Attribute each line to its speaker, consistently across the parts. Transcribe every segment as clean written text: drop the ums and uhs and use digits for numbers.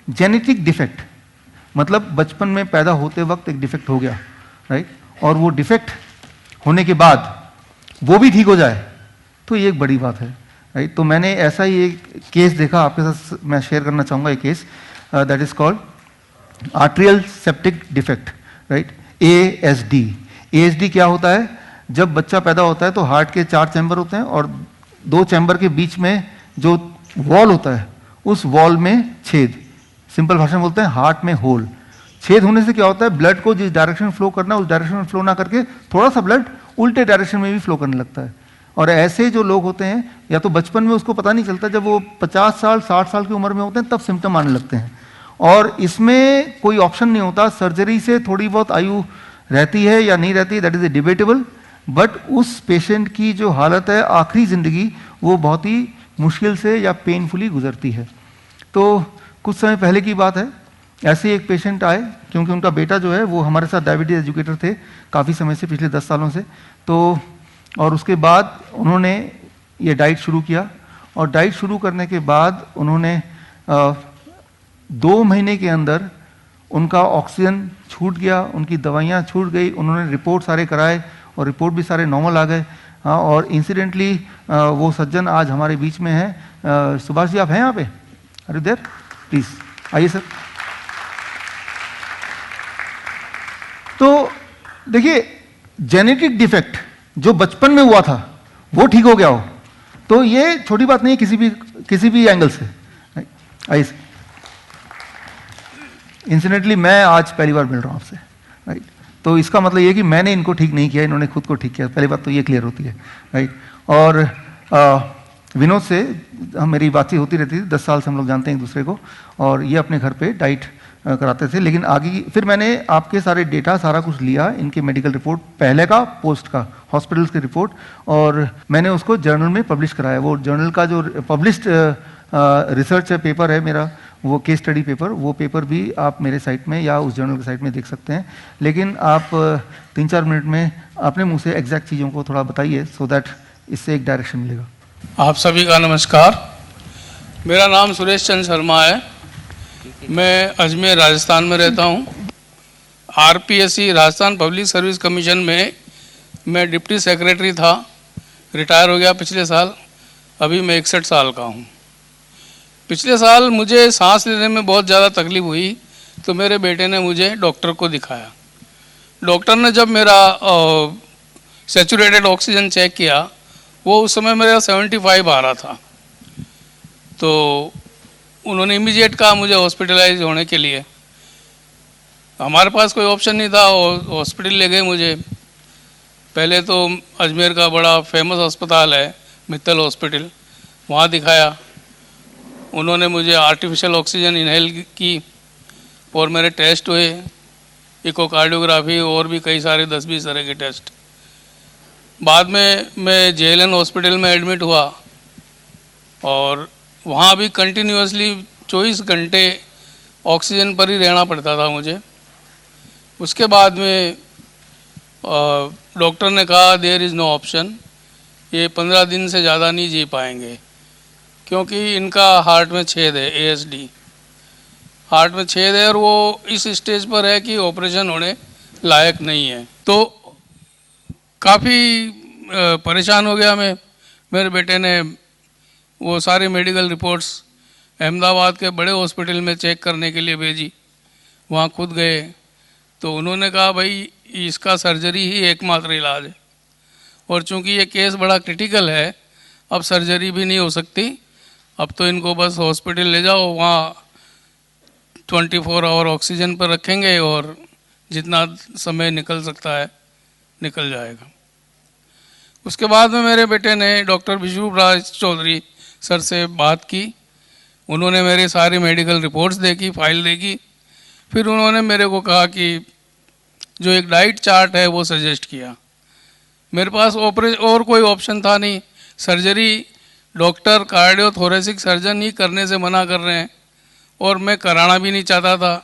Speaker 1: Genetic defect मतलब बचपन में पैदा होते वक्त एक डिफेक्ट हो गया, राइट, और वो डिफेक्ट होने के बाद वो भी ठीक हो जाए तो ये एक बड़ी बात है, राइट। तो मैंने ऐसा ही एक केस देखा, आपके साथ मैं शेयर करना चाहूँगा एक केस, that is called atrial septic defect, right, ASD। ASD क्या होता है? जब बच्चा पैदा होता है तो हार्ट के 4 चैम्बर होते हैं और 2 चैम्बर के बीच में जो वॉल होता है उस वॉल में छेद, सिंपल भाषा में बोलते हैं हार्ट में होल। छेद होने से क्या होता है, ब्लड को जिस डायरेक्शन में फ्लो करना है उस डायरेक्शन में फ्लो ना करके थोड़ा सा ब्लड उल्टे डायरेक्शन में भी फ्लो करने लगता है। और ऐसे जो लोग होते हैं या तो बचपन में उसको पता नहीं चलता, जब वो 50 साल 60 साल की उम्र में होते हैं तब सिम्टम आने लगते हैं। और इसमें कोई ऑप्शन नहीं होता, सर्जरी से थोड़ी बहुत आयु रहती है या नहीं रहती, that is a debatable, but उस पेशेंट की जो हालत है आखिरी जिंदगी वो बहुत ही मुश्किल से या पेनफुली गुजरती है। तो कुछ समय पहले की बात है, ऐसे एक पेशेंट आए, क्योंकि उनका बेटा जो है वो हमारे साथ डायबिटीज एजुकेटर थे काफ़ी समय से, पिछले 10 सालों से। तो और उसके बाद उन्होंने ये डाइट शुरू किया और डाइट शुरू करने के बाद उन्होंने 2 महीने के अंदर उनका ऑक्सीजन छूट गया, उनकी दवाइयाँ छूट गई, उन्होंने रिपोर्ट सारे कराए और रिपोर्ट भी सारे नॉर्मल आ गए। हाँ, और इंसिडेंटली वो सज्जन आज हमारे बीच में हैं। सुभाष जी आप हैं यहाँ पे? Are you there? प्लीज आइए सर। तो देखिए, जेनेटिक डिफेक्ट जो बचपन में हुआ था वो ठीक हो गया हो तो ये छोटी बात नहीं है किसी भी एंगल से। आइए सर। इंसिडेंटली मैं आज पहली बार मिल रहा हूँ आपसे, राइट। तो इसका मतलब ये कि मैंने इनको ठीक नहीं किया, इन्होंने खुद को ठीक किया, पहली बात तो ये क्लियर होती है, राइट। और विनोद से मेरी बातचीत होती रहती थी, 10 साल से हम लोग जानते हैं एक दूसरे को, और ये अपने घर पे डाइट कराते थे। लेकिन आगे फिर मैंने आपके सारे डेटा सारा कुछ लिया, इनके मेडिकल रिपोर्ट पहले का पोस्ट का हॉस्पिटल्स की रिपोर्ट, और मैंने उसको जर्नल में पब्लिश कराया। वो जर्नल का जो पब्लिश्ड रिसर्च पेपर है मेरा, वो केस स्टडी पेपर, वो पेपर भी आप मेरे साइट में या उस जर्नल के साइट में देख सकते हैं। लेकिन आप 3-4 मिनट में अपने मुंह से एग्जैक्ट चीज़ों को थोड़ा बताइए, सो दैट इससे एक डायरेक्शन मिलेगा।
Speaker 2: आप सभी का नमस्कार। मेरा नाम सुरेश चंद्र शर्मा है। मैं अजमेर राजस्थान में रहता हूँ। RPSC Rajasthan public service commission में मैं डिप्टी सेक्रेटरी था, रिटायर हो गया पिछले साल। अभी मैं 61 साल का हूँ। पिछले साल मुझे सांस लेने में बहुत ज़्यादा तकलीफ हुई तो मेरे बेटे ने मुझे डॉक्टर को दिखाया। डॉक्टर ने जब मेरा सैचुरेटेड ऑक्सीजन चेक किया, वो उस समय मेरा 75 आ रहा था। तो उन्होंने इमीडिएट कहा मुझे हॉस्पिटलाइज होने के लिए। हमारे पास कोई ऑप्शन नहीं था, हॉस्पिटल ले गए मुझे। पहले तो अजमेर का बड़ा फेमस अस्पताल है मित्तल हॉस्पिटल, वहाँ दिखाया। उन्होंने मुझे आर्टिफिशियल ऑक्सीजन इनहेल की और मेरे टेस्ट हुए, इकोकार्डियोग्राफी और भी कई सारे 10-20 तरह के टेस्ट। बाद में मैं JLN हॉस्पिटल में एडमिट हुआ और वहाँ भी कंटिन्यूसली 24 घंटे ऑक्सीजन पर ही रहना पड़ता था मुझे। उसके बाद में डॉक्टर ने कहा देयर इज़ नो ऑप्शन, ये 15 दिन से ज़्यादा नहीं जी पाएंगे क्योंकि इनका हार्ट में छेद है, ASD हार्ट में छेद है और वो इस स्टेज पर है कि ऑपरेशन होने लायक नहीं है। तो काफ़ी परेशान हो गया मैं। मेरे बेटे ने वो सारी मेडिकल रिपोर्ट्स अहमदाबाद के बड़े हॉस्पिटल में चेक करने के लिए भेजी। वहाँ खुद गए तो उन्होंने कहा भाई इसका सर्जरी ही एकमात्र इलाज है, और चूंकि ये केस बड़ा क्रिटिकल है अब सर्जरी भी नहीं हो सकती, अब तो इनको बस हॉस्पिटल ले जाओ, वहाँ 24 आवर ऑक्सीजन पर रखेंगे और जितना समय निकल सकता है निकल जाएगा। उसके बाद में मेरे बेटे ने डॉक्टर विष्णु राज चौधरी सर से बात की। उन्होंने मेरे सारी मेडिकल रिपोर्ट्स देखी, फाइल देखी। फिर उन्होंने मेरे को कहा कि जो एक डाइट चार्ट है वो सजेस्ट किया। मेरे पास और कोई ऑप्शन था नहीं। सर्जरी डॉक्टर कार्डियोथोरेसिक सर्जन ही करने से मना कर रहे हैं और मैं कराना भी नहीं चाहता था।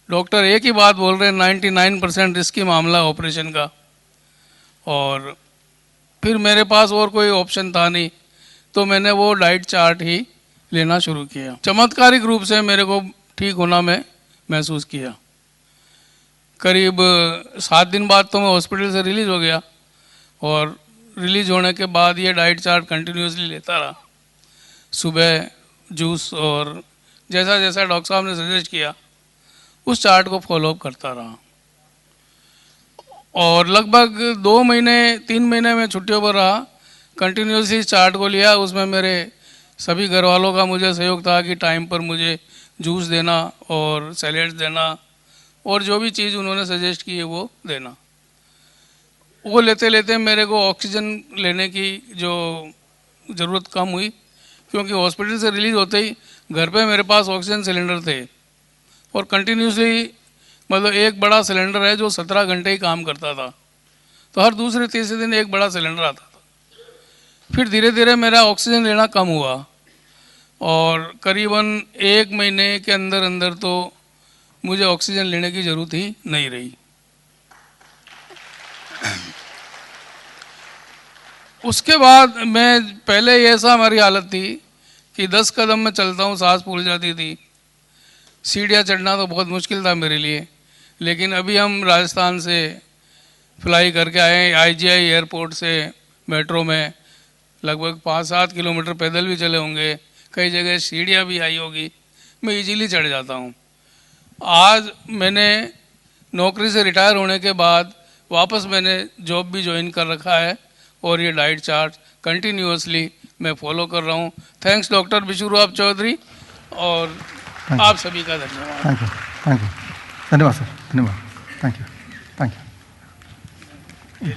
Speaker 2: डॉक्टर एक ही बात बोल रहे हैं 99% रिस्की मामला ऑपरेशन का, और फिर मेरे पास और कोई ऑप्शन था नहीं तो मैंने वो डाइट चार्ट ही लेना शुरू किया। चमत्कारिक रूप से मेरे को ठीक होना मैं महसूस किया। करीब 7 दिन बाद तो मैं हॉस्पिटल से रिलीज़ हो गया, और रिलीज़ होने के बाद ये डाइट चार्ट कंटिन्यूसली लेता रहा। सुबह जूस और जैसा जैसा डॉक्टर साहब ने सजेस्ट किया उस चार्ट को फॉलो अप करता रहा, और लगभग 2 महीने 3 महीने में छुट्टियों पर रहा। कंटिन्यूसली इस चार्ट को लिया। उसमें मेरे सभी घर वालों का मुझे सहयोग था कि टाइम पर मुझे जूस देना और सैलेड्स देना और जो भी चीज़ उन्होंने सजेस्ट की है वो देना। वो लेते लेते मेरे को ऑक्सीजन लेने की जो ज़रूरत कम हुई, क्योंकि हॉस्पिटल से रिलीज़ होते ही घर पे मेरे पास ऑक्सीजन सिलेंडर थे, और कंटिन्यूसली मतलब एक बड़ा सिलेंडर है जो 17 घंटे ही काम करता था, तो हर दूसरे तीसरे दिन एक बड़ा सिलेंडर आता था। फिर धीरे धीरे मेरा ऑक्सीजन लेना कम हुआ, और करीबन 1 महीने के अंदर अंदर तो मुझे ऑक्सीजन लेने की ज़रूरत ही नहीं रही। उसके बाद मैं पहले ऐसा हमारी हालत थी कि 10 कदम में चलता हूँ सांस फूल जाती थी, सीढ़ियाँ चढ़ना तो बहुत मुश्किल था मेरे लिए। लेकिन अभी हम राजस्थान से फ्लाई करके आए, IGI एयरपोर्ट से मेट्रो में लगभग 5-7 किलोमीटर पैदल भी चले होंगे, कई जगह सीढ़ियाँ भी आई होगी, मैं इजीली चढ़ जाता हूँ। आज मैंने नौकरी से रिटायर होने के बाद वापस मैंने जॉब भी ज्वाइन कर रखा है, और ये डाइट चार्ट कंटिन्यूसली मैं फॉलो कर रहा हूँ। थैंक्स डॉक्टर बिशुराब चौधरी, और आप सभी का धन्यवाद।
Speaker 1: थैंक यू, थैंक यू, धन्यवाद सर, धन्यवाद, थैंक यू, थैंक यू।